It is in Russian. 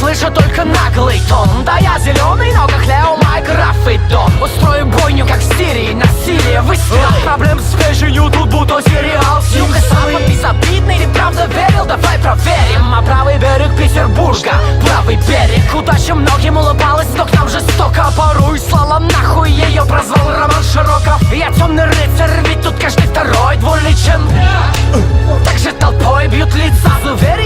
слышу только наглый тон. Да я зеленый, но как Лео, Майкрофт и Дон. Устрою бойню, как в Сирии, насилие, выстрел. Проблем с фэшенью, тут будто сериал с юга. Запад безобидный или правда верил, давай проверим. А правый берег Петербурга, правый берег. Удача многим улыбалась, но к нам жестоко. Порой слала нахуй, ее прозвал Роман Широков. Я темный рыцарь, ведь тут каждый второй двуличен. Так же толпой бьют лица, уверен.